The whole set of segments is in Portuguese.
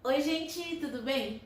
Oi gente, tudo bem?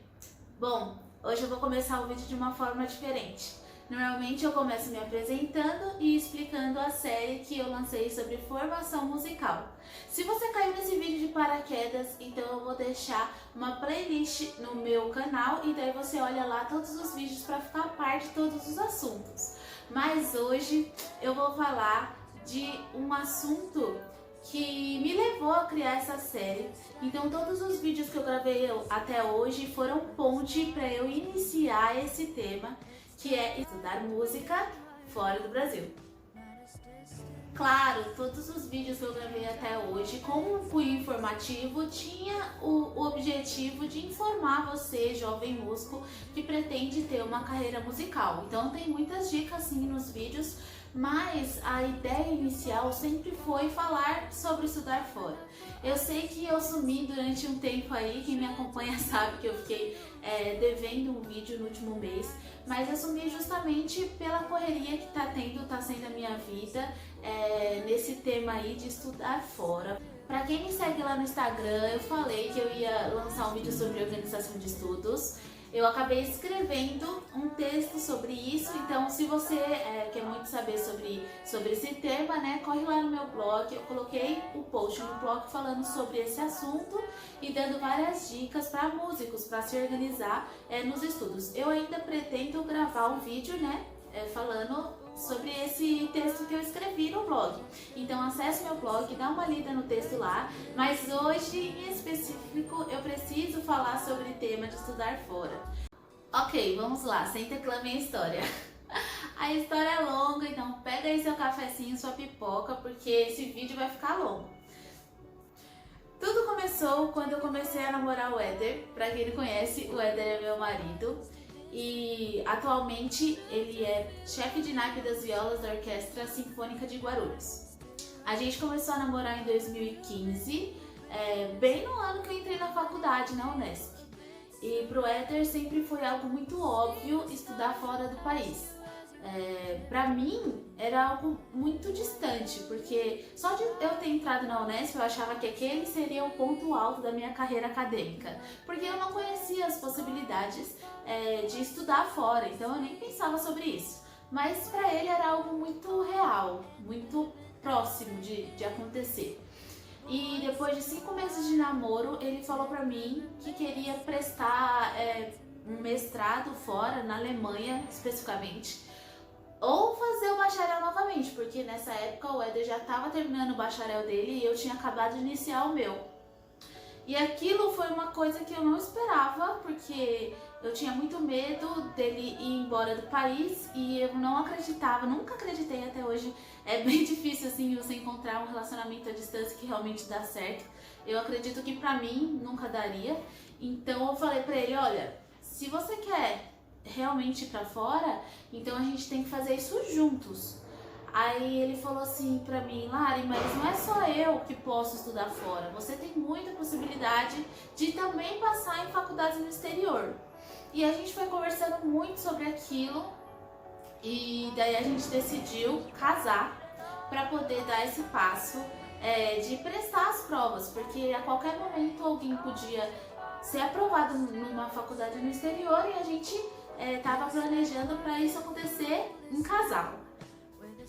Bom, hoje eu vou começar o vídeo de uma forma diferente. Normalmente eu começo me apresentando e explicando a série que eu lancei sobre formação musical. Se você caiu nesse vídeo de paraquedas, então eu vou deixar uma playlist no meu canal e daí você olha lá todos os vídeos para ficar a par de todos os assuntos. Mas hoje eu vou falar de um assunto que me levou a criar essa série. Então todos os vídeos que eu gravei até hoje foram ponte para eu iniciar esse tema, que é estudar música fora do Brasil. Claro, todos os vídeos que eu gravei até hoje, com um cunho informativo, tinha o objetivo de informar você, jovem músico, que pretende ter uma carreira musical. Então tem muitas dicas sim nos vídeos, mas a ideia inicial sempre foi falar sobre estudar fora. Eu sei que eu sumi durante um tempo aí, quem me acompanha sabe que eu fiquei devendo um vídeo no último mês, mas eu sumi justamente pela correria que tá sendo a minha vida nesse tema aí de estudar fora. Pra quem me segue lá no Instagram, eu falei que eu ia lançar um vídeo sobre organização de estudos. Eu acabei escrevendo um texto sobre isso, então se você quer muito saber sobre esse tema, né, corre lá no meu blog. Eu coloquei o post no blog falando sobre esse assunto e dando várias dicas para músicos, para se organizar nos estudos. Eu ainda pretendo gravar um vídeo, né, falando sobre esse texto que eu escrevi no blog. Então acesse meu blog, dá uma lida no texto lá, mas hoje em específico eu preciso falar sobre o tema de estudar fora. Ok, vamos lá, senta que lá vem a história. A história é longa, então pega aí seu cafezinho, sua pipoca, porque esse vídeo vai ficar longo. Tudo começou quando eu comecei a namorar o Éder. Pra quem não conhece, o Éder é meu marido. E atualmente ele é chefe de naipe das violas da Orquestra Sinfônica de Guarulhos. A gente começou a namorar em 2015, bem no ano que eu entrei na faculdade, na Unesp. E pro Éder sempre foi algo muito óbvio estudar fora do país. Pra mim era algo muito distante, porque só de eu ter entrado na Unesp eu achava que aquele seria o ponto alto da minha carreira acadêmica, porque eu não conhecia as possibilidades de estudar fora, então eu nem pensava sobre isso. Mas pra ele era algo muito real, muito próximo de acontecer. E depois de 5 meses de namoro, ele falou pra mim que queria prestar um mestrado fora, na Alemanha especificamente, ou fazer o bacharel novamente, porque nessa época o Éder já estava terminando o bacharel dele e eu tinha acabado de iniciar o meu. E aquilo foi uma coisa que eu não esperava, porque eu tinha muito medo dele ir embora do país e eu não acreditava, nunca acreditei até hoje. É bem difícil assim você encontrar um relacionamento à distância que realmente dá certo. Eu acredito que pra mim nunca daria. Então eu falei pra ele, olha, se você quer realmente ir pra fora, então a gente tem que fazer isso juntos. Aí ele falou assim pra mim, Lari, mas não é só eu que posso estudar fora, você tem muita possibilidade de também passar em faculdades no exterior. E a gente foi conversando muito sobre aquilo e daí a gente decidiu casar para poder dar esse passo de prestar as provas, porque a qualquer momento alguém podia ser aprovado numa faculdade no exterior e a gente estava planejando para isso acontecer em casal.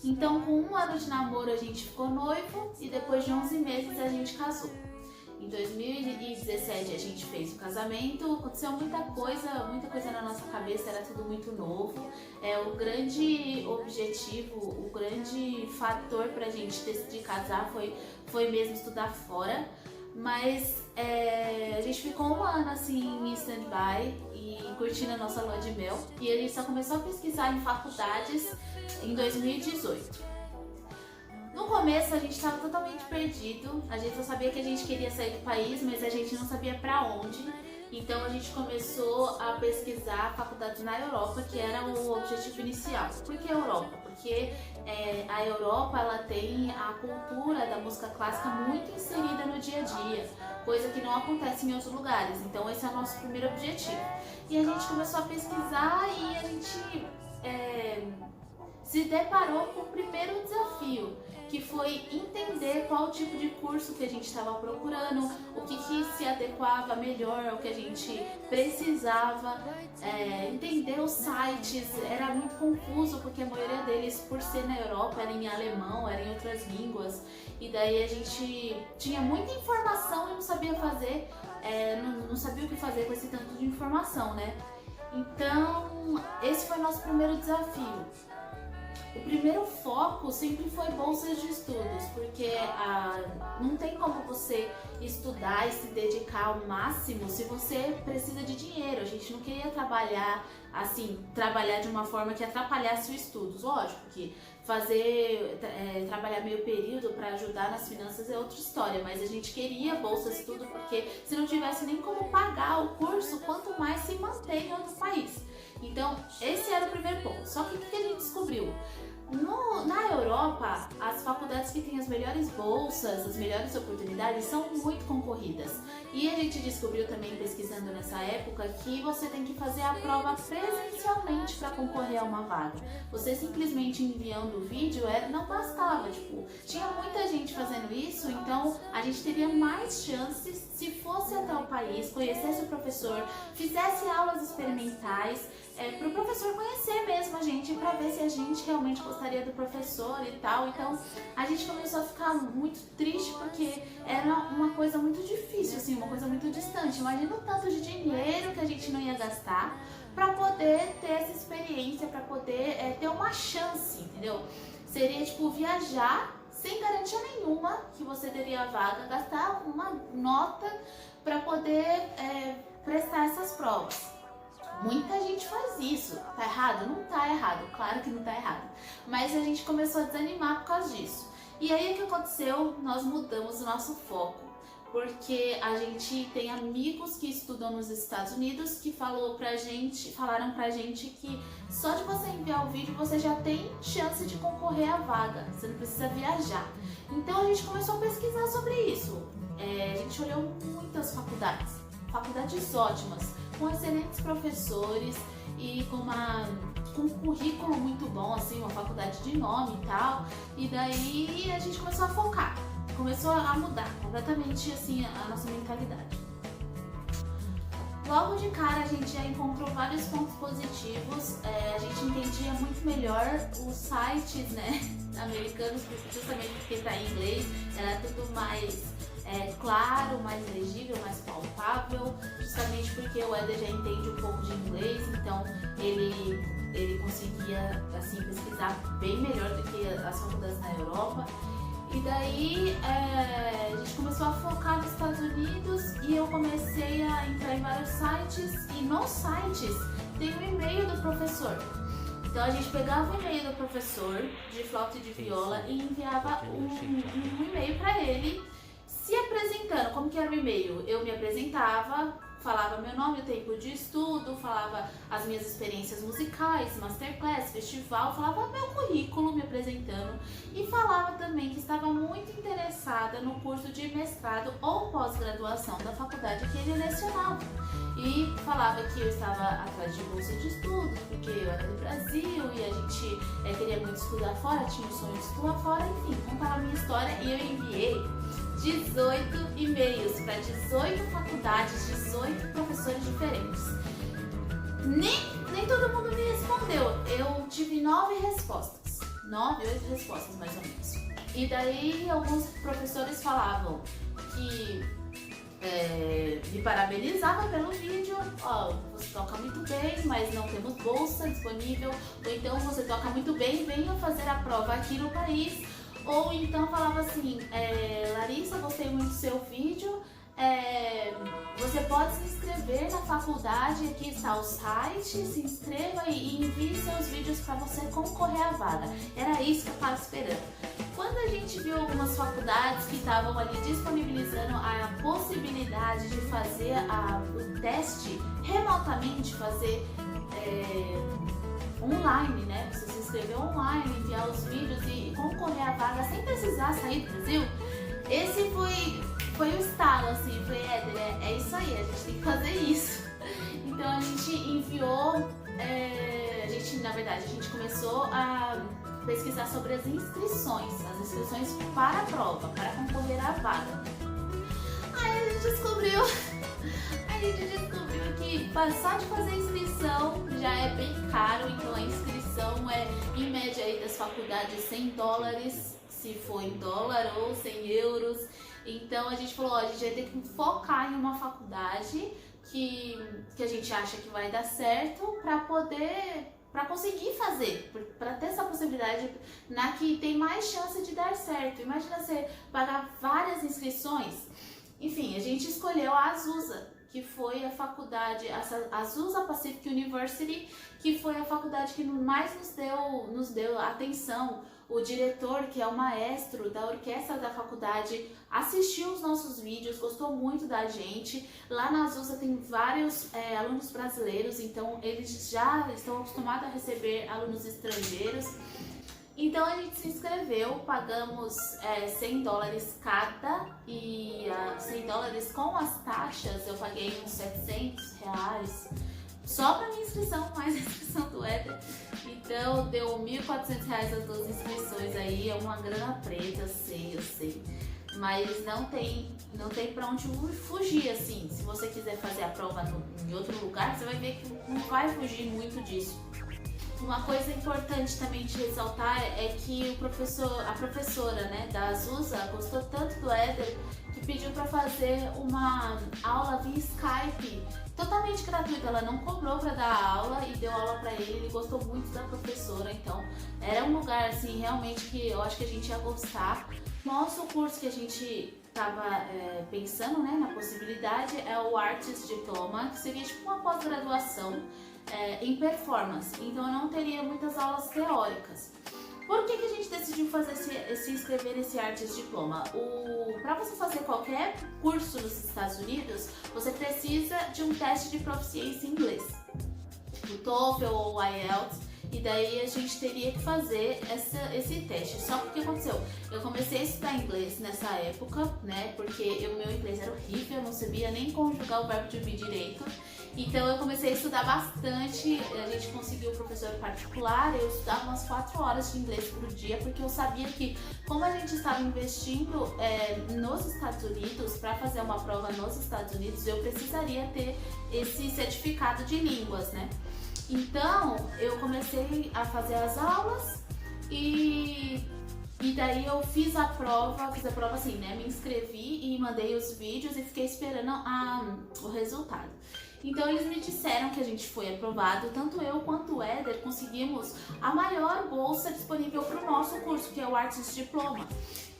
Então, com 1 ano de namoro a gente ficou noivo e depois de 11 meses a gente casou. Em 2017 a gente fez o casamento, aconteceu muita coisa na nossa cabeça, era tudo muito novo. O grande objetivo, o grande fator pra gente decidir casar foi mesmo estudar fora. Mas a gente ficou 1 ano assim em stand-by e curtindo a nossa lua de mel. E a gente só começou a pesquisar em faculdades em 2018. No começo a gente estava totalmente perdido, a gente só sabia que a gente queria sair do país, mas a gente não sabia para onde. Então a gente começou a pesquisar faculdades na Europa, que era o objetivo inicial. Por que Europa? Porque a Europa ela tem a cultura da música clássica muito inserida no dia a dia, coisa que não acontece em outros lugares. Então esse é o nosso primeiro objetivo. E a gente começou a pesquisar e a gente se deparou com o primeiro desafio, que foi entender qual tipo de curso que a gente estava procurando, o que se adequava melhor ao que a gente precisava, entender os sites. Era muito confuso porque a maioria deles, por ser na Europa, era em alemão, era em outras línguas, e daí a gente tinha muita informação e não sabia fazer, não sabia o que fazer com esse tanto de informação, né? Então, esse foi o nosso primeiro desafio. O primeiro foco sempre foi bolsas de estudos, porque não tem como você estudar e se dedicar ao máximo se você precisa de dinheiro. A gente não queria trabalhar de uma forma que atrapalhasse os estudos. Lógico que trabalhar meio período para ajudar nas finanças é outra história, mas a gente queria bolsa de estudo porque se não tivesse nem como pagar o curso, quanto mais se manter em outro país. Então, esse era o primeiro ponto. Só que o que a gente descobriu? Na Europa, as faculdades que têm as melhores bolsas, as melhores oportunidades são muito concorridas. E a gente descobriu também, pesquisando nessa época, que você tem que fazer a prova presencialmente para concorrer a uma vaga. Você simplesmente enviando o vídeo não bastava, tinha muita gente fazendo isso, então a gente teria mais chances se fosse até o país, conhecesse o professor, fizesse aulas experimentais, para o professor conhecer mesmo a gente, para ver se a gente realmente gostaria do professor e tal. Então a gente começou a ficar muito triste porque era uma coisa muito difícil, assim, uma coisa muito distante. Imagina o tanto de dinheiro que a gente não ia gastar para poder ter essa experiência, para poder ter uma chance, entendeu? Seria viajar sem garantia nenhuma que você teria a vaga, gastar uma nota para poder prestar essas provas. Muita gente faz isso. Tá errado? Não tá errado, claro que não tá errado. Mas a gente começou a desanimar por causa disso. E aí o que aconteceu? Nós mudamos o nosso foco. Porque a gente tem amigos que estudam nos Estados Unidos que falaram pra gente que só de você enviar o vídeo você já tem chance de concorrer à vaga. Você não precisa viajar. Então a gente começou a pesquisar sobre isso. A gente olhou muitas faculdades ótimas, com excelentes professores e com um currículo muito bom, assim, uma faculdade de nome e tal. E daí a gente começou a focar, começou a mudar completamente assim a nossa mentalidade. Logo de cara a gente já encontrou vários pontos positivos, a gente entendia muito melhor os sites, né, americanos, justamente porque está em inglês, era tudo mais claro, mais legível, mais palpável, justamente porque o Éder já entende um pouco de inglês, então ele conseguia assim pesquisar bem melhor do que as faculdades na Europa. E daí a gente começou a focar nos Estados Unidos e eu comecei a entrar em vários sites, e nos sites tem o e-mail do professor. Então a gente pegava o e-mail do professor de flauta e de viola e enviava um e-mail para ele se apresentando. Como que era o e-mail? Eu me apresentava, falava meu nome, o tempo de estudo, falava as minhas experiências musicais, masterclass, festival, falava meu currículo me apresentando e falava também que estava muito interessada no curso de mestrado ou pós-graduação da faculdade que ele lecionava. E falava que eu estava atrás de bolsa de estudos, porque eu era do Brasil e a gente queria muito estudar fora, tinha o sonho de estudar fora, enfim, contava a minha história e eu enviei 18 e-mails para 18 faculdades, 18 professores diferentes. Nem todo mundo me respondeu. Eu tive 9 respostas. 9, 8 respostas mais ou menos. E daí alguns professores falavam que me parabenizavam pelo vídeo. Você toca muito bem, mas não temos bolsa disponível. Ou então você toca muito bem, venha fazer a prova aqui no país. Ou então falava assim, Larissa, gostei muito do seu vídeo, você pode se inscrever na faculdade, aqui está o site, se inscreva e envie seus vídeos para você concorrer à vaga. Era isso que eu estava esperando. Quando a gente viu algumas faculdades que estavam ali disponibilizando a possibilidade de fazer o teste remotamente, fazer online, né? Você se inscrever online, enviar os vídeos e concorrer à vaga sem precisar sair do Brasil. Esse foi o estalo, assim, foi Éder, é isso aí, a gente tem que fazer isso. Então a gente enviou, na verdade, a gente começou a pesquisar sobre as inscrições para a prova, para concorrer à vaga. Aí a gente descobriu que só de fazer inscrição já é bem caro, então a inscrição é em média aí das faculdades $100, se for em dólar, ou 100 euros. Então a gente falou, ó, a gente vai ter que focar em uma faculdade que a gente acha que vai dar certo para conseguir fazer, para ter essa possibilidade na que tem mais chance de dar certo. Imagina você pagar várias inscrições. Enfim, a gente escolheu a Azusa, que foi a faculdade, a Azusa Pacific University, que foi a faculdade que mais nos deu atenção. O diretor, que é o maestro da orquestra da faculdade, assistiu os nossos vídeos, gostou muito da gente. Lá na Azusa tem vários alunos brasileiros, então eles já estão acostumados a receber alunos estrangeiros. Então a gente se inscreveu, pagamos $100 cada, e $100 com as taxas eu paguei uns R$700 só para minha inscrição, mais a inscrição do Éder. Então deu R$1.400 as 2 inscrições aí, é uma grana preta, eu sei. Mas não tem pra onde fugir, assim. Se você quiser fazer a prova em outro lugar, você vai ver que não vai fugir muito disso. Uma coisa importante também de ressaltar é que a professora, né, da Azusa gostou tanto do Éder que pediu para fazer uma aula via Skype, totalmente gratuita. Ela não cobrou para dar aula e deu aula para ele gostou muito da professora. Então era um lugar assim realmente que eu acho que a gente ia gostar. Nosso curso que a gente estava pensando, né, na possibilidade é o Artist Diploma, que seria tipo uma pós-graduação em performance, então eu não teria muitas aulas teóricas. Por que a gente decidiu se inscrever nesse Artist Diploma? Para você fazer qualquer curso nos Estados Unidos, você precisa de um teste de proficiência em inglês, tipo TOEFL ou IELTS. E daí a gente teria que fazer esse teste. Só que o que aconteceu? Eu comecei a estudar inglês nessa época, né? Porque o meu inglês era horrível, eu não sabia nem conjugar o verbo to be direito. Então eu comecei a estudar bastante, a gente conseguiu um professor particular, eu estudava umas 4 horas de inglês por dia, porque eu sabia que, como a gente estava investindo nos Estados Unidos, para fazer uma prova nos Estados Unidos, eu precisaria ter esse certificado de línguas, né? Então eu comecei a fazer as aulas e daí eu fiz a prova assim, né? Me inscrevi e mandei os vídeos e fiquei esperando o resultado. Então eles me disseram que a gente foi aprovado, tanto eu quanto o Éder conseguimos a maior bolsa disponível para o nosso curso, que é o Artist Diploma.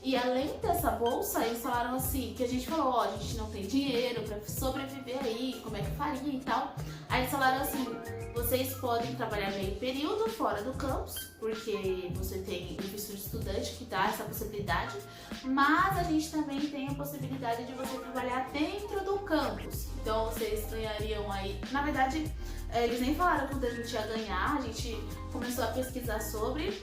E além dessa bolsa, eles falaram assim, que a gente falou, ó, a gente não tem dinheiro para sobreviver aí, como é que faria e tal. Aí eles falaram assim, vocês podem trabalhar meio período fora do campus, porque você tem o visto de estudante que dá essa possibilidade, mas a gente também tem a possibilidade de você trabalhar dentro do campus. Então vocês ganhariam aí, na verdade, eles nem falaram quanto a gente ia ganhar, a gente começou a pesquisar sobre.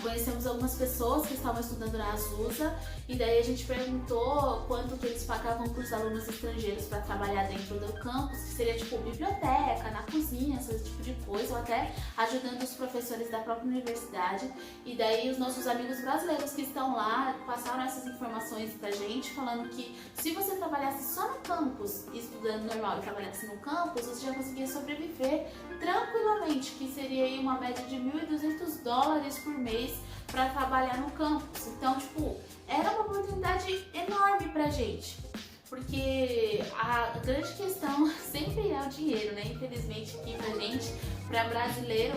Conhecemos algumas pessoas que estavam estudando na Azusa e daí a gente perguntou quanto que eles pagavam para os alunos estrangeiros para trabalhar dentro do campus, que seria tipo biblioteca, na cozinha, esse tipo de coisa, ou até ajudando os professores da própria universidade. E daí os nossos amigos brasileiros que estão lá passaram essas informações pra gente, falando que se você trabalhasse só no campus, estudando normal e trabalhasse no campus, você já conseguia sobreviver tranquilamente, que seria aí uma média de $1.200 por mês para trabalhar no campus. Então, tipo, era uma oportunidade enorme pra gente, porque a grande questão sempre é o dinheiro, né? Infelizmente aqui pra gente, pra brasileiro,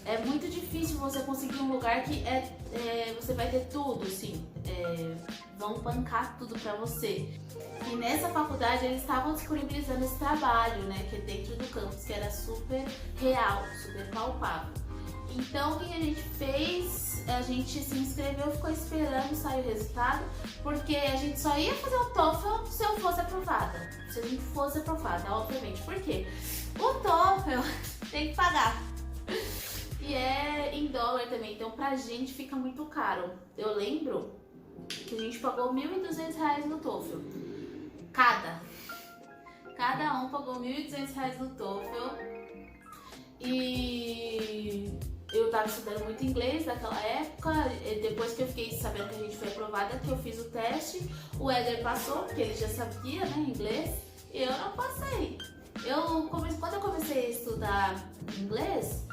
é muito difícil você conseguir um lugar que você vai ter tudo, assim, vão bancar tudo pra você. E nessa faculdade eles estavam disponibilizando esse trabalho, né, que é dentro do campus, que era super real, super palpável. Então o que a gente fez? A gente se inscreveu, ficou esperando sair o resultado, porque a gente só ia fazer o TOEFL se eu fosse aprovada. Se a gente fosse aprovada, obviamente. Por quê? O TOEFL tem que pagar. E é em dólar também, então pra gente fica muito caro. Eu lembro que a gente pagou R$1.200 no TOEFL. Cada um pagou R$1.200 no TOEFL. E eu tava estudando muito inglês naquela época, e depois que eu fiquei sabendo que a gente foi aprovada, que eu fiz o teste, o Éder passou, porque ele já sabia, né, inglês, e eu não passei. Quando eu comecei a estudar inglês,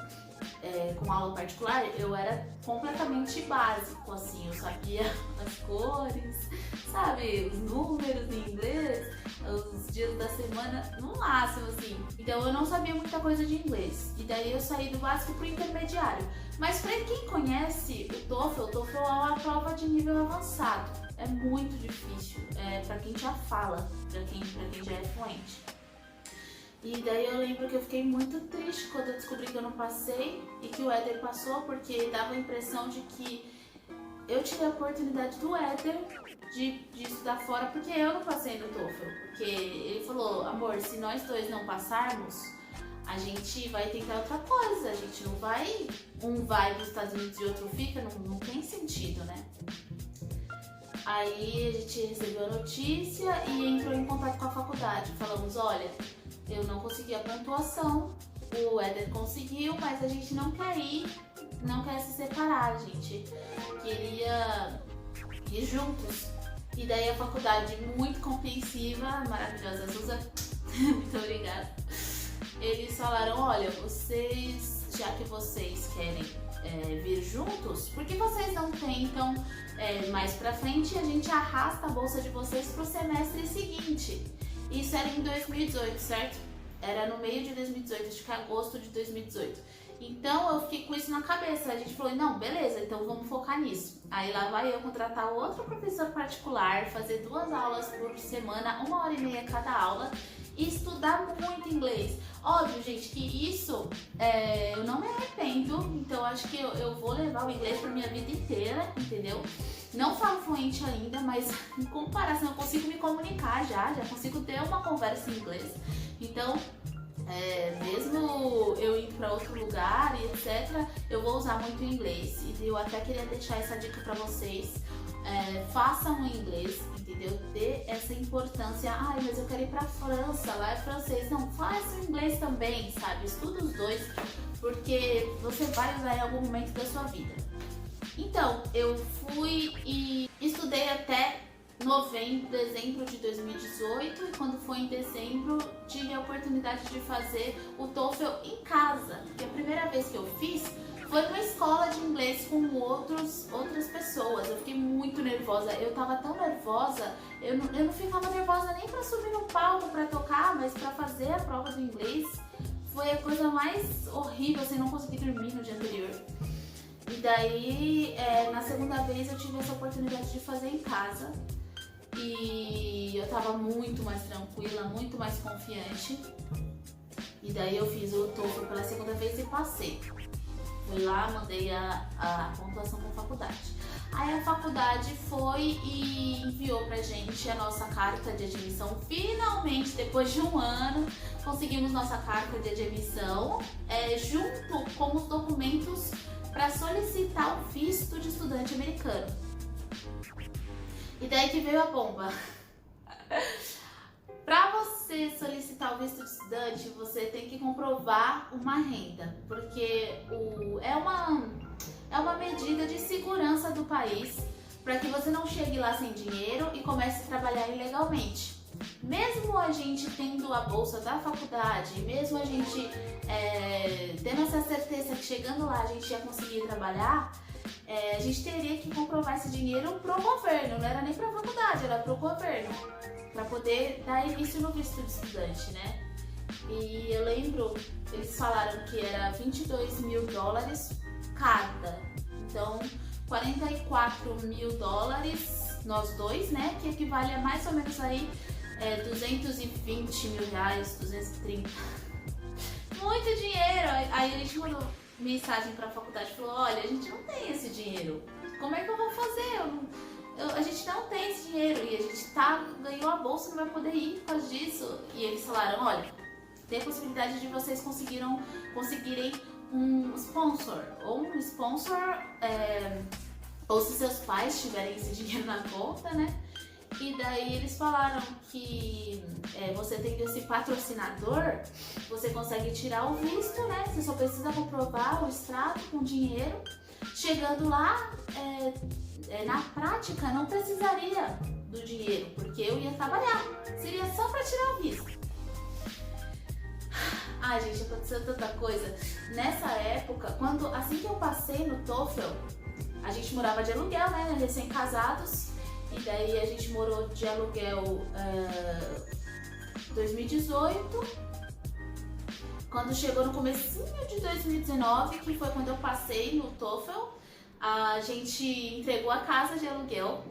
com aula particular, eu era completamente básico, assim, eu sabia as cores, sabe, os números em inglês, os dias da semana, no máximo, assim. Então eu não sabia muita coisa de inglês, e daí eu saí do básico pro intermediário. Mas pra quem conhece o TOEFL é uma prova de nível avançado, é muito difícil, pra quem já fala, pra quem já é fluente. E daí eu lembro que eu fiquei muito triste quando eu descobri que eu não passei e que o Éder passou, porque dava a impressão de que eu tive a oportunidade do Éder de estudar fora, porque eu não passei no TOEFL. Porque ele falou, amor, se nós dois não passarmos, a gente vai tentar outra coisa, a gente não vai, um vai para os Estados Unidos e outro fica, não tem sentido, né? Aí a gente recebeu a notícia e entrou em contato com a faculdade. Falamos, olha, eu não consegui a pontuação, o Éder conseguiu, mas a gente não quer ir, não quer se separar, a gente queria ir juntos. E daí a faculdade, muito compreensiva, maravilhosa, Suza, muito obrigada. Eles falaram, olha, vocês, já que vocês querem vir juntos, por que vocês não tentam mais pra frente e a gente arrasta a bolsa de vocês pro semestre seguinte? Isso era em 2018, certo? Era no meio de 2018, acho que agosto de 2018. Então eu fiquei com isso na cabeça. A gente falou, não, beleza, então vamos focar nisso. Aí lá vai eu contratar outro professor particular, fazer 2 aulas por semana, 1h30 cada aula, e estudar muito inglês. Óbvio, gente, que isso eu não me arrependo, então acho que eu vou levar o inglês pra minha vida inteira, entendeu? Não falo fluente ainda, mas em comparação eu consigo me comunicar já consigo ter uma conversa em inglês. Então, mesmo eu indo para outro lugar e etc, eu vou usar muito o inglês. E eu até queria deixar essa dica para vocês. Façam o inglês, entendeu? Dê essa importância. Ai, mas eu quero ir pra França, lá é francês. Não, faça o inglês também, sabe? Estuda os dois, porque você vai usar em algum momento da sua vida. Então, eu fui e estudei até dezembro de 2018, e quando foi em dezembro tive a oportunidade de fazer o TOEFL em casa. E a primeira vez que eu fiz foi numa escola de inglês com outras pessoas. Eu fiquei muito nervosa, eu tava tão nervosa, eu não ficava nervosa nem pra subir no palco pra tocar, mas pra fazer a prova do inglês foi a coisa mais horrível, assim, não consegui dormir no dia anterior. E daí, na segunda vez eu tive essa oportunidade de fazer em casa. E eu tava muito mais tranquila, muito mais confiante. E daí eu fiz o TOEFL pela segunda vez e passei. Fui lá, mandei a pontuação pra faculdade. Aí a faculdade foi e enviou pra gente a nossa carta de admissão. Finalmente, depois de 1 ano, conseguimos nossa carta de admissão, junto com os documentos para solicitar o visto de estudante americano. E daí que veio a bomba. Para você solicitar o visto de estudante, você tem que comprovar uma renda, porque é uma medida de segurança do país para que você não chegue lá sem dinheiro e comece a trabalhar ilegalmente. Mesmo a gente tendo a bolsa da faculdade, mesmo a gente tendo essa certeza que chegando lá a gente ia conseguir trabalhar, a gente teria que comprovar esse dinheiro pro governo, não era nem pra faculdade, era pro governo, para poder dar início no visto de estudante, né? E eu lembro, eles falaram que era $22 mil cada, então $44 mil nós dois, né? Que equivale a mais ou menos aí $220 mil, 230. Muito dinheiro! Aí a gente mandou mensagem pra faculdade e falou, olha, a gente não tem esse dinheiro, como é que eu vou fazer? A gente não tem esse dinheiro e a gente ganhou a bolsa, não vai poder ir por causa disso. E eles falaram, olha, tem a possibilidade de vocês conseguirem um sponsor, ou ou se seus pais tiverem esse dinheiro na conta, né? E daí eles falaram que você tendo esse patrocinador, você consegue tirar o visto, né? Você só precisa comprovar o extrato com dinheiro. Chegando lá, na prática não precisaria do dinheiro, porque eu ia trabalhar. Seria só para tirar o visto. Ai, gente, aconteceu tanta coisa. Nessa época, assim que eu passei no TOEFL, a gente morava de aluguel, né? Recém-casados. E daí a gente morou de aluguel 2018. Quando chegou no comecinho de 2019, que foi quando eu passei no TOEFL, a gente entregou a casa de aluguel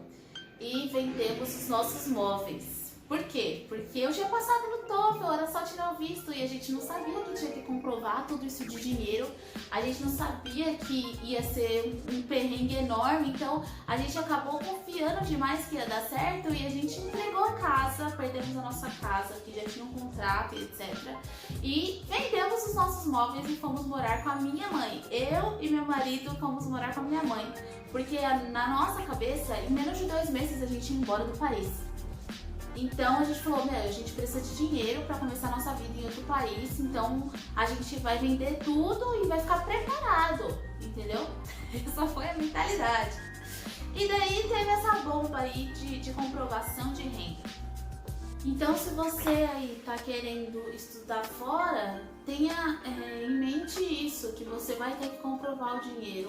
e vendemos os nossos móveis. Por quê? Porque eu tinha passado no TOEFL, era só tirar o visto e a gente não sabia que tinha que comprovar tudo isso de dinheiro. A gente não sabia que ia ser um perrengue enorme, então a gente acabou confiando demais que ia dar certo e a gente entregou a casa, perdemos a nossa casa, que já tinha um contrato, etc. E vendemos os nossos móveis e fomos morar com a minha mãe. Eu e meu marido fomos morar com a minha mãe, porque na nossa cabeça, em menos de 2 meses a gente ia embora do país. Então a gente falou, a gente precisa de dinheiro para começar a nossa vida em outro país, então a gente vai vender tudo e vai ficar preparado, entendeu? Essa foi a mentalidade. E daí teve essa bomba aí de comprovação de renda. Então se você aí tá querendo estudar fora, tenha em mente isso, que você vai ter que comprovar o dinheiro,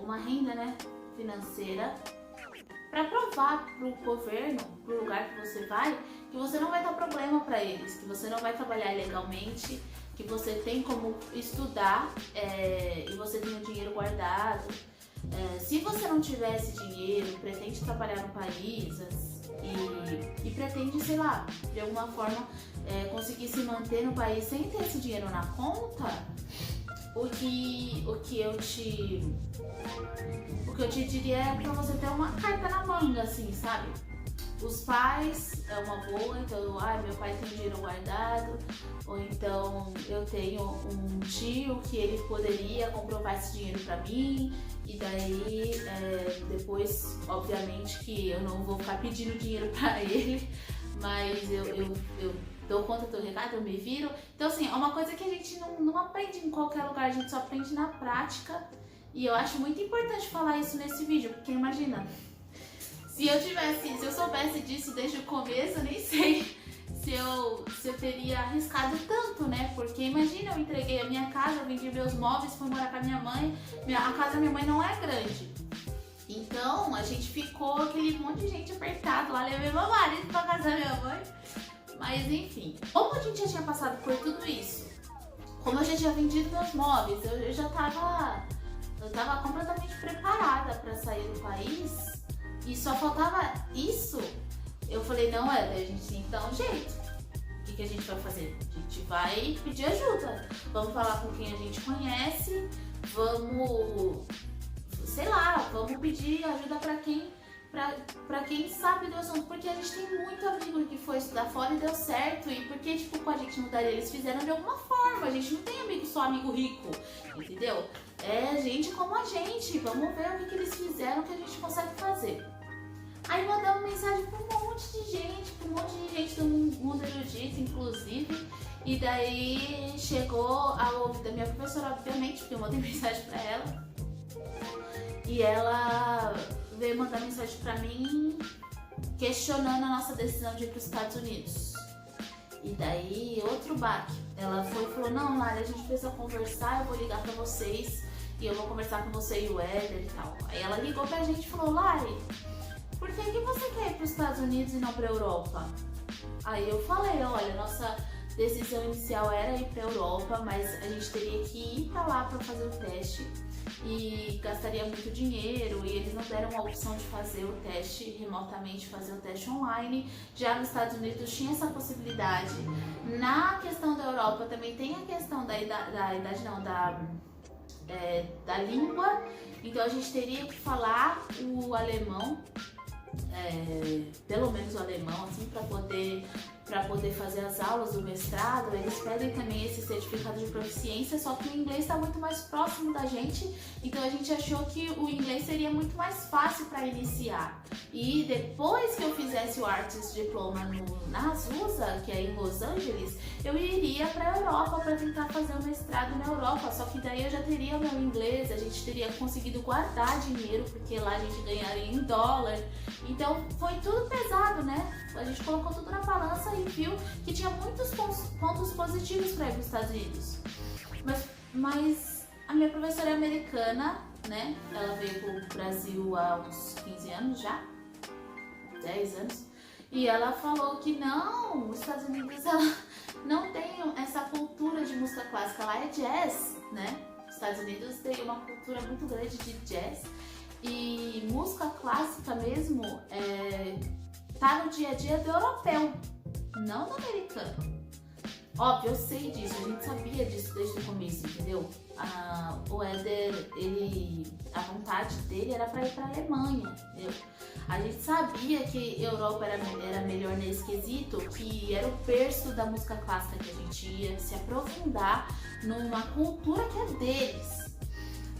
uma renda, né, financeira, para provar para o governo, para o lugar que você vai, que você não vai dar problema para eles, que você não vai trabalhar ilegalmente, que você tem como estudar e você tem o dinheiro guardado. Se você não tiver esse dinheiro, pretende trabalhar no país e pretende, sei lá, de alguma forma conseguir se manter no país sem ter esse dinheiro na conta, o que eu te diria é pra você ter uma carta na manga, assim, sabe? Os pais é uma boa, então, meu pai tem dinheiro guardado, ou então eu tenho um tio que ele poderia comprovar esse dinheiro pra mim, e daí depois, obviamente, que eu não vou ficar pedindo dinheiro pra ele, mas eu dou conta do recado, eu me viro. Então, assim, é uma coisa que a gente não aprende em qualquer lugar, a gente só aprende na prática. E eu acho muito importante falar isso nesse vídeo, porque imagina, se eu soubesse disso desde o começo, eu nem sei se eu teria arriscado tanto, né? Porque imagina, eu entreguei a minha casa, eu vendi meus móveis, fui morar com a minha mãe, a casa da minha mãe não é grande. Então, a gente ficou aquele monte de gente apertado lá, levei meu marido pra casa da minha mãe. Mas enfim, como a gente já tinha passado por tudo isso, como eu já tinha vendido meus móveis, eu já tava completamente preparada para sair do país e só faltava isso. Eu falei, não, a gente tem que dar um jeito. O que a gente vai fazer? A gente vai pedir ajuda. Vamos falar com quem a gente conhece, vamos, sei lá, vamos pedir ajuda para quem sabe do assunto, porque a gente tem muito amigo que foi estudar fora e deu certo, e porque tipo, com a gente não daria, eles fizeram de alguma forma. A gente não tem amigo só amigo rico, entendeu? É gente como a gente, vamos ver o que eles fizeram que a gente consegue fazer. Aí mandamos mensagem pra um monte de gente do mundo erudito, inclusive, e daí chegou ao ouvido da minha professora, obviamente, porque eu mandei mensagem pra ela, e ela veio mandar mensagem pra mim questionando a nossa decisão de ir pros Estados Unidos. E daí, outro baque. Ela foi e falou, não, Lari, a gente precisa conversar, eu vou ligar pra vocês e eu vou conversar com você e o Éder e tal. Aí ela ligou pra gente e falou, Lari, por que você quer ir pros Estados Unidos e não pra Europa? Aí eu falei, olha, nossa decisão inicial era ir pra Europa, mas a gente teria que ir pra lá pra fazer o teste e gastaria muito dinheiro, e eles não deram a opção de fazer o teste remotamente, fazer o teste online. Já nos Estados Unidos tinha essa possibilidade. Na questão da Europa também tem a questão da língua, então a gente teria que falar o alemão, pelo menos o alemão, assim, para poder para poder fazer as aulas do mestrado, eles pedem também esse certificado de proficiência, só que o inglês está muito mais próximo da gente, então a gente achou que o inglês seria muito mais fácil para iniciar. E depois que eu fizesse o Artist Diploma na Azusa, que é em Los Angeles, eu iria para a Europa para tentar fazer o mestrado na Europa, só que daí eu já teria o meu inglês, a gente teria conseguido guardar dinheiro, porque lá a gente ganharia em dólar, então foi tudo pesado, né? A gente colocou tudo na balança e viu que tinha muitos pontos positivos para ir para os Estados Unidos. Mas a minha professora é americana, né? Ela veio para o Brasil há uns 15 anos já, 10 anos. E ela falou que não, os Estados Unidos ela não tem essa cultura de música clássica, lá é jazz, né? Os Estados Unidos tem uma cultura muito grande de jazz e música clássica mesmo tá no dia a dia do europeu, não do americano. Óbvio, eu sei disso, a gente sabia disso desde o começo, entendeu? O Éder, a vontade dele era para ir para a Alemanha, entendeu? A gente sabia que Europa era melhor nesse quesito, que era o berço da música clássica, que a gente ia se aprofundar numa cultura que é deles.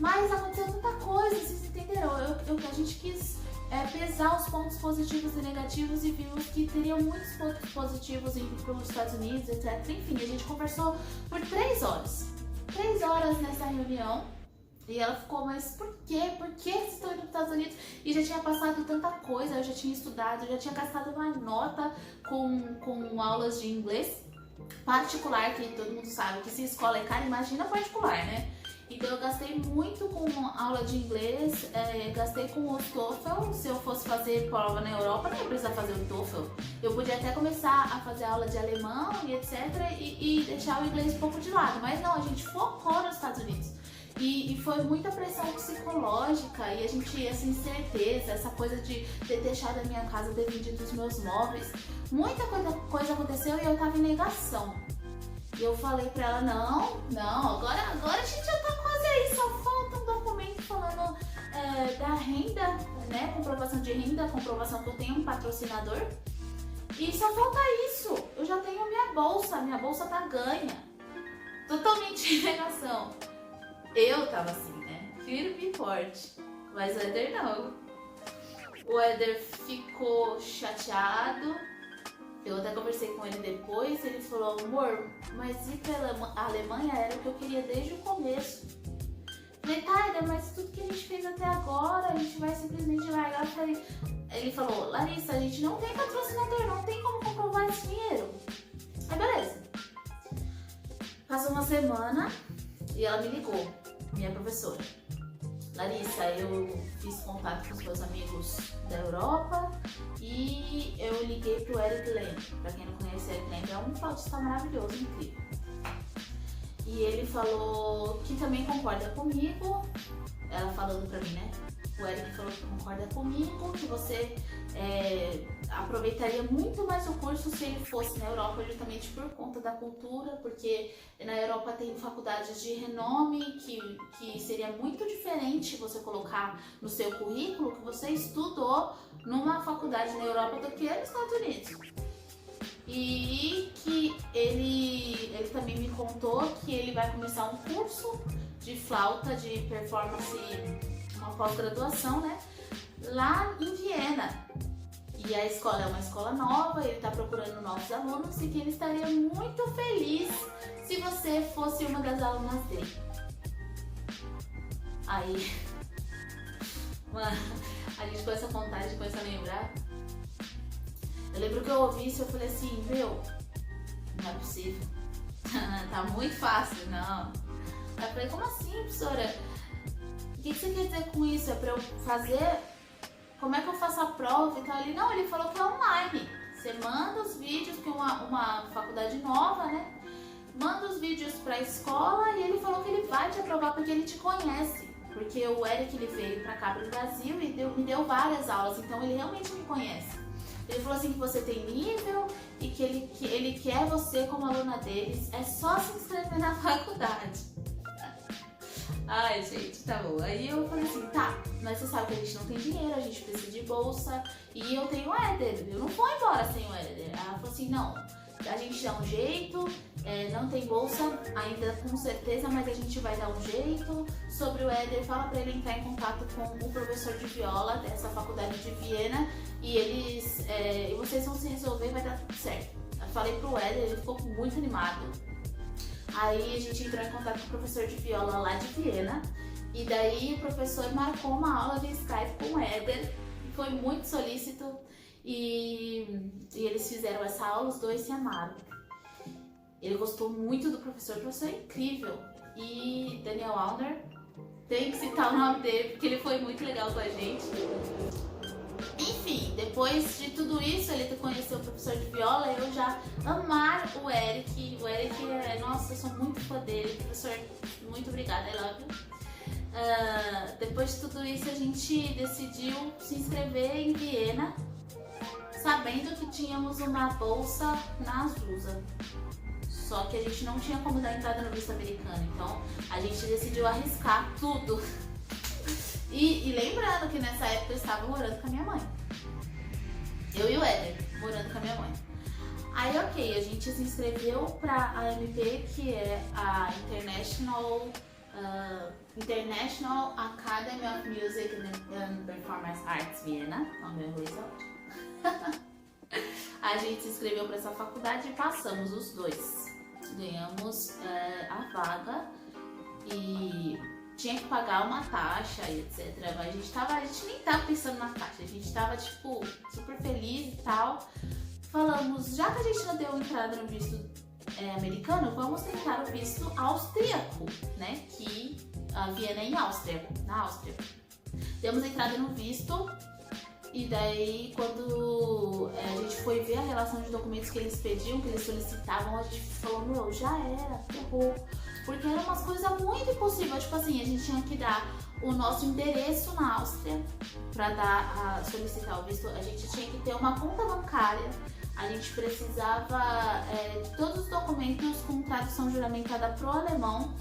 Mas aconteceu muita coisa, vocês entenderam? A gente quis pesar os pontos positivos e negativos e vimos que teriam muitos pontos positivos indo para os Estados Unidos, etc. Enfim, a gente conversou por 3 horas. 3 horas nessa reunião. E ela ficou, mas por quê? Por que vocês estão indo para os Estados Unidos? E já tinha passado tanta coisa, eu já tinha estudado, eu já tinha gastado uma nota com aulas de inglês particular, que todo mundo sabe que se escola é cara, imagina particular, né? Então eu gastei muito com aula de inglês, gastei com o TOEFL. Se eu fosse fazer prova na Europa, não ia precisar fazer o TOEFL. Eu podia até começar a fazer aula de alemão e etc. e deixar o inglês um pouco de lado. Mas não, a gente focou nos Estados Unidos. E foi muita pressão psicológica e a gente ia sem certeza, essa coisa de ter deixado a minha casa, ter vendido os meus móveis. Muita coisa aconteceu e eu tava em negação. E eu falei pra ela, não, agora a gente já tá quase aí, só falta um documento falando da renda, né, comprovação de renda, comprovação que eu tenho um patrocinador. E só falta isso, eu já tenho minha bolsa tá ganha. Totalmente em negação. Eu tava assim, né, firme e forte, mas o Éder não. O Éder ficou chateado. Eu até conversei com ele depois, ele falou, amor, mas ir pra Alemanha era o que eu queria desde o começo. Falei, tá, Éder, mas tudo que a gente fez até agora, a gente vai simplesmente largar. Ele falou, Larissa, a gente não tem patrocinador, não tem como comprovar esse dinheiro. Aí beleza. Passou uma semana e ela me ligou, minha professora. Larissa, eu fiz contato com os meus amigos da Europa e eu liguei pro Eric Lembre. Pra quem não conhece, Eric Lembre é um flautista maravilhoso, incrível. E ele falou que também concorda comigo, ela falando pra mim, né? O Eric falou que concorda comigo, que você aproveitaria muito mais o curso se ele fosse na Europa, justamente por conta da cultura, porque na Europa tem faculdades de renome que seria muito diferente você colocar no seu currículo que você estudou numa faculdade na Europa do que nos Estados Unidos. E que ele também me contou que ele vai começar um curso de flauta de performance, uma pós-graduação, né, lá em Viena. E a escola é uma escola nova, ele está procurando novos alunos e que ele estaria muito feliz se você fosse uma das alunas dele. Aí, mano, a gente começa a contar, a gente começa a lembrar. Eu lembro que eu ouvi isso e eu falei assim, meu, não é possível. Tá muito fácil, não. Aí eu falei, como assim, professora? O que você quer dizer com isso? É pra eu fazer? Como é que eu faço a prova e tal? Ele falou que é online. Você manda os vídeos, que é uma faculdade nova, né? Manda os vídeos pra escola e ele falou que ele vai te aprovar porque ele te conhece. Porque o Eric, ele veio pra cá pro Brasil e me deu várias aulas, então ele realmente me conhece. Ele falou assim que você tem nível e que ele quer você como aluna deles, é só se inscrever na faculdade. Ai, gente, tá bom. Aí eu falei assim, tá, mas você sabe que a gente não tem dinheiro, a gente precisa de bolsa e eu tenho o Éder, eu não vou embora sem o Éder. Ela falou assim, não, a gente dá um jeito, não tem bolsa ainda com certeza, mas a gente vai dar um jeito. Sobre o Éder, fala pra ele entrar em contato com o professor de viola dessa faculdade de Viena e e vocês vão se resolver e vai dar tudo certo. Eu falei pro Éder, ele ficou muito animado. Aí a gente entrou em contato com o professor de viola lá de Viena e daí o professor marcou uma aula de Skype com o Éder, foi muito solícito e eles fizeram essa aula, os dois se amaram. Ele gostou muito do professor, o professor é incrível. E Daniel Auner, tem que citar o nome dele porque ele foi muito legal com a gente. Enfim, depois de tudo isso, ele conheceu o professor de viola e eu já amar o Eric. O Eric nossa, eu sou muito fã dele. Professor, muito obrigada, I love you. Depois de tudo isso, a gente decidiu se inscrever em Viena, sabendo que tínhamos uma bolsa na Azusa. Só que a gente não tinha como dar entrada no visto americano, então a gente decidiu arriscar tudo. E lembrando que nessa época eu estava morando com a minha mãe. Eu e o Éder, morando com a minha mãe. Aí, ok, a gente se inscreveu para a AMP, que é a International Academy of Music and Performance Arts Viena. Então, meu inglês é ótimo. A gente se inscreveu para essa faculdade e passamos os dois. Ganhamos a vaga e tinha que pagar uma taxa e etc. Mas a gente nem tava pensando na taxa, a gente tava tipo super feliz e tal. Falamos, já que a gente não deu entrada no visto americano, vamos tentar o visto austríaco, né? Que a Viena é na Áustria. Demos entrada no visto. E daí, quando a gente foi ver a relação de documentos que eles pediam, que eles solicitavam, a gente falou, meu, já era, ferrou. Porque eram umas coisas muito impossíveis. Tipo assim, a gente tinha que dar o nosso endereço na Áustria para solicitar o visto. A gente tinha que ter uma conta bancária. A gente precisava de todos os documentos com tradução juramentada pro alemão.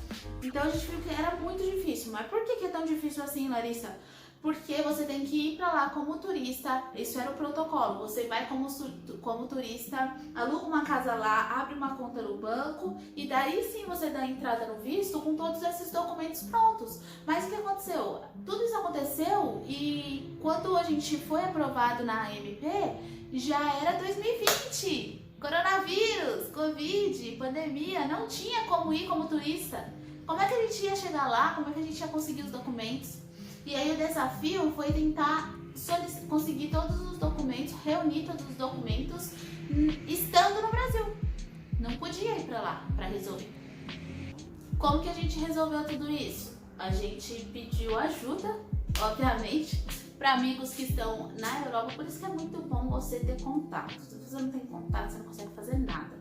Então a gente viu que era muito difícil. Mas por que é tão difícil assim, Larissa? Porque você tem que ir pra lá como turista, isso era o protocolo, você vai como turista, aluga uma casa lá, abre uma conta no banco e daí sim você dá entrada no visto com todos esses documentos prontos. Mas o que aconteceu? Tudo isso aconteceu e quando a gente foi aprovado na AMP, já era 2020, coronavírus, Covid, pandemia, não tinha como ir como turista. Como é que a gente ia chegar lá, como é que a gente ia conseguir os documentos? E aí o desafio foi tentar conseguir todos os documentos, reunir todos os documentos estando no Brasil. Não podia ir pra lá pra resolver. Como que a gente resolveu tudo isso? A gente pediu ajuda, obviamente, para amigos que estão na Europa, por isso que é muito bom você ter contato. Se você não tem contato, você não consegue fazer nada.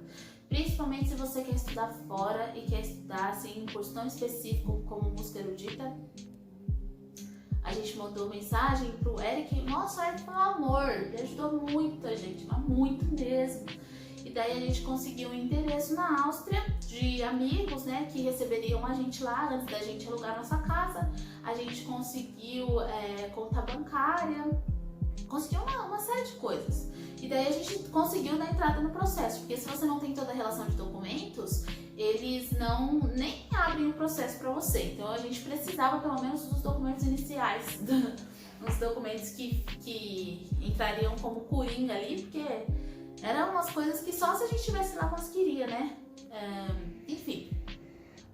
Principalmente se você quer estudar fora e quer estudar assim, um curso tão específico como música erudita. A gente mandou mensagem pro Eric, nossa, o Eric foi um amor, ele ajudou muito a gente, mas muito mesmo. E daí a gente conseguiu um endereço na Áustria de amigos, né, que receberiam a gente lá antes da gente alugar nossa casa. A gente conseguiu conta bancária, conseguiu uma série de coisas. E daí a gente conseguiu dar entrada no processo, porque se você não tem toda a relação de documentos, eles nem abrem o processo para você. Então a gente precisava pelo menos dos documentos iniciais, os documentos que entrariam como coringa ali, porque eram umas coisas que só se a gente estivesse lá conseguiria, né? Enfim,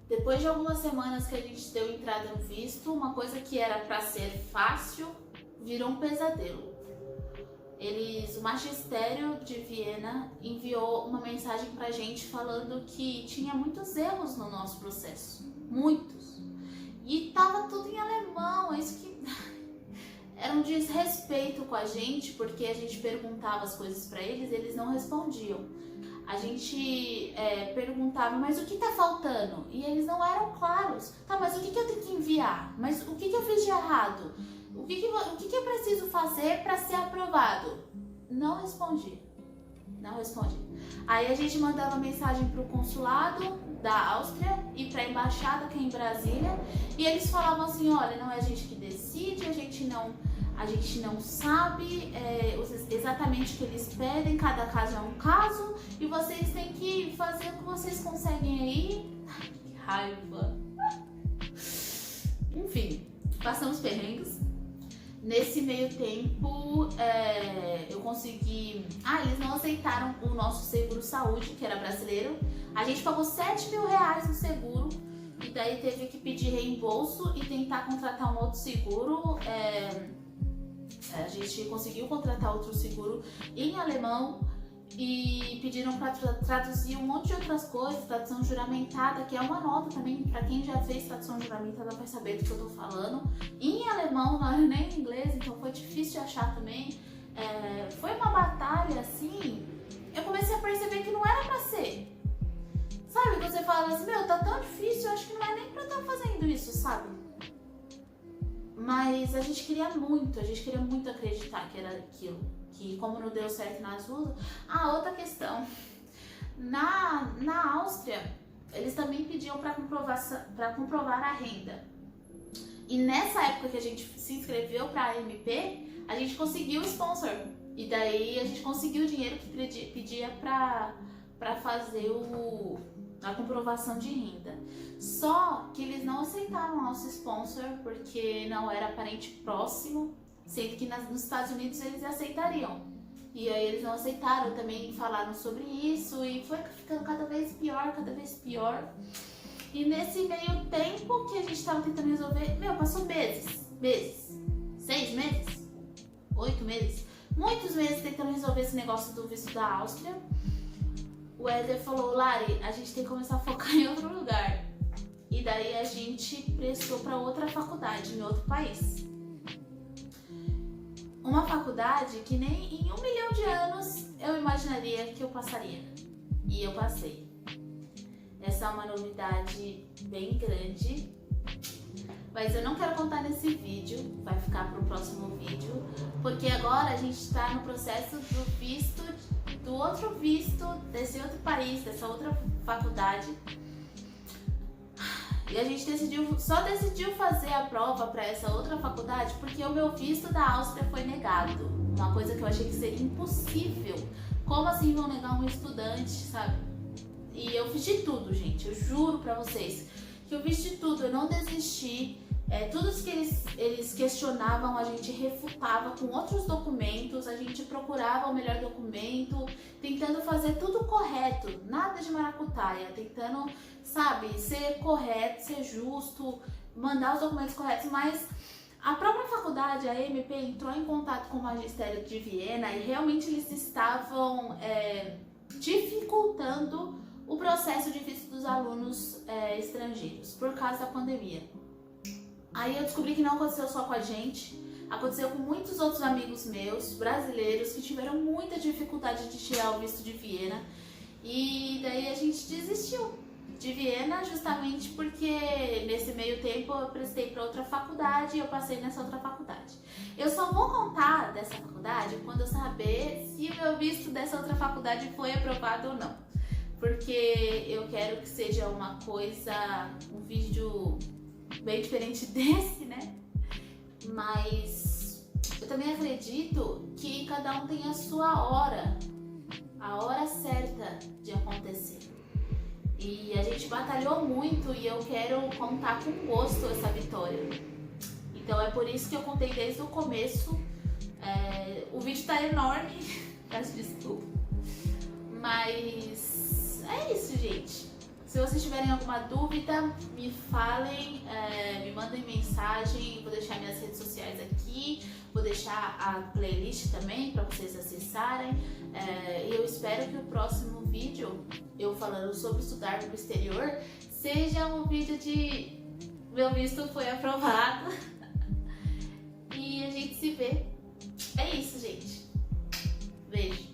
depois de algumas semanas que a gente deu entrada no visto, uma coisa que era para ser fácil virou um pesadelo. O magistério de Viena enviou uma mensagem pra gente falando que tinha muitos erros no nosso processo, muitos. E tava tudo em alemão, isso que era um desrespeito com a gente, porque a gente perguntava as coisas pra eles e eles não respondiam. A gente perguntava, mas o que tá faltando? E eles não eram claros. Tá, mas o que eu tenho que enviar? Mas o que eu fiz de errado? O que eu preciso fazer para ser aprovado? Não respondi. Não responde. Aí a gente mandava mensagem pro consulado da Áustria e pra embaixada que é em Brasília, e eles falavam assim, olha, não é a gente que decide, a gente não sabe exatamente o que eles pedem, cada caso é um caso, e vocês têm que fazer o que vocês conseguem aí. Ai, que raiva. Enfim, passamos perrengues. Nesse meio tempo, eu consegui... eles não aceitaram o nosso seguro saúde, que era brasileiro. A gente pagou 7 mil reais no seguro, e daí teve que pedir reembolso e tentar contratar um outro seguro. A gente conseguiu contratar outro seguro em alemão e pediram para traduzir um monte de outras coisas, tradução juramentada, que é uma nota também, para quem já fez tradução juramentada vai saber do que eu tô falando. Em alemão, não era nem em inglês, então foi difícil de achar também. Foi uma batalha assim, eu comecei a perceber que não era pra ser. Sabe, quando você fala assim, meu, tá tão difícil, eu acho que não é nem pra eu estar fazendo isso, sabe? Mas a gente queria muito acreditar que era aquilo. Que como não deu certo nas ruas... outra questão. Na Áustria, eles também pediam para comprovar a renda. E nessa época que a gente se inscreveu para a AMP, a gente conseguiu o sponsor. E daí a gente conseguiu o dinheiro que pedia para fazer a comprovação de renda. Só que eles não aceitaram o nosso sponsor porque não era parente próximo, sendo que nos Estados Unidos eles aceitariam. E aí eles não aceitaram, também falaram sobre isso e foi ficando cada vez pior. E nesse meio tempo que a gente estava tentando resolver, passou meses, 6 meses, 8 meses, muitos meses tentando resolver esse negócio do visto da Áustria. O Éder falou, Lari, a gente tem que começar a focar em outro lugar. E daí a gente prestou para outra faculdade em outro país. Uma faculdade que nem em 1 milhão de anos eu imaginaria que eu passaria. E eu passei. Essa é uma novidade bem grande, mas eu não quero contar nesse vídeo, vai ficar para o próximo vídeo, porque agora a gente está no processo do outro visto, desse outro país, dessa outra faculdade. E a gente só decidiu fazer a prova para essa outra faculdade porque o meu visto da Áustria foi negado. Uma coisa que eu achei que seria impossível. Como assim vão negar um estudante, sabe? E eu fiz de tudo, gente. Eu juro pra vocês que eu fiz de tudo. Eu não desisti. Tudo que eles questionavam, a gente refutava com outros documentos. A gente procurava o melhor documento, tentando fazer tudo correto. Nada de maracutaia. Tentando, sabe, ser correto, ser justo, mandar os documentos corretos. Mas a própria faculdade, a AMP, entrou em contato com o Magistério de Viena e realmente eles estavam dificultando o processo de visto dos alunos estrangeiros por causa da pandemia. Aí eu descobri que não aconteceu só com a gente, aconteceu com muitos outros amigos meus, brasileiros, que tiveram muita dificuldade de tirar o visto de Viena. E daí a gente desistiu de Viena justamente porque nesse meio tempo eu prestei para outra faculdade e eu passei nessa outra faculdade. Eu só vou contar dessa faculdade quando eu saber se o meu visto dessa outra faculdade foi aprovado ou não. Porque eu quero que seja uma coisa, um vídeo bem diferente desse, né? Mas eu também acredito que cada um tem a sua hora, a hora certa de acontecer. E a gente batalhou muito e eu quero contar com gosto essa vitória. Então é por isso que eu contei desde o começo. O vídeo tá enorme, peço desculpa. Mas é isso, gente. Se vocês tiverem alguma dúvida, me falem, me mandem mensagem. Vou deixar minhas redes sociais aqui, vou deixar a playlist também para vocês acessarem. E eu espero que o próximo vídeo, eu falando sobre estudar no exterior, seja um vídeo de meu visto foi aprovado. E a gente se vê. É isso, gente. Beijo.